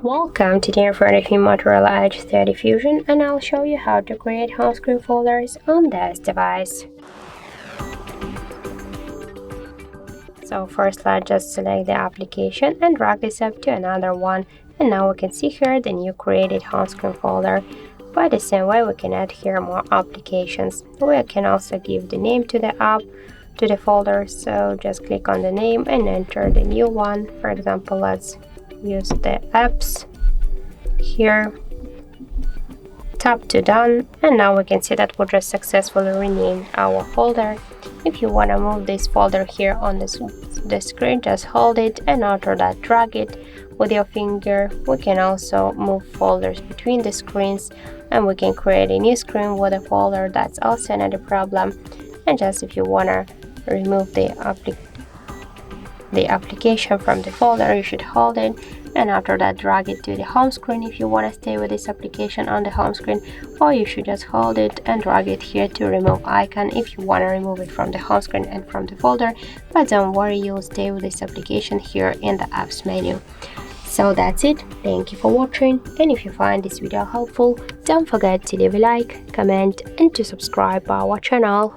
Welcome to the in front of you Motorola Edge 30 Fusion, and I'll show you how to create home screen folders on this device. So first let's just select the application and drag this up to another one, and now we can see here the new created home screen folder. By the same way, we can add here more applications. We can also give the name to the app, to the folder, so just click on the name and enter the new one. For example, let's use the apps here, tap to done, and now we can see that we just successfully renamed our folder. If you want to move this folder here on the screen, just hold it, and after that drag it with your finger. We can also move folders between the screens, and we can create a new screen with a folder. That's also not a problem. And just if you want to remove the application from the folder, you should hold it, and after that drag it to the home screen if you want to stay with this application on the home screen, or you should just hold it and drag it here to remove icon if you want to remove it from the home screen and from the folder. But don't worry, you'll stay with this application here in the apps menu. So that's it. Thank you for watching, and if you find this video helpful, don't forget to leave a like, comment and to subscribe our channel.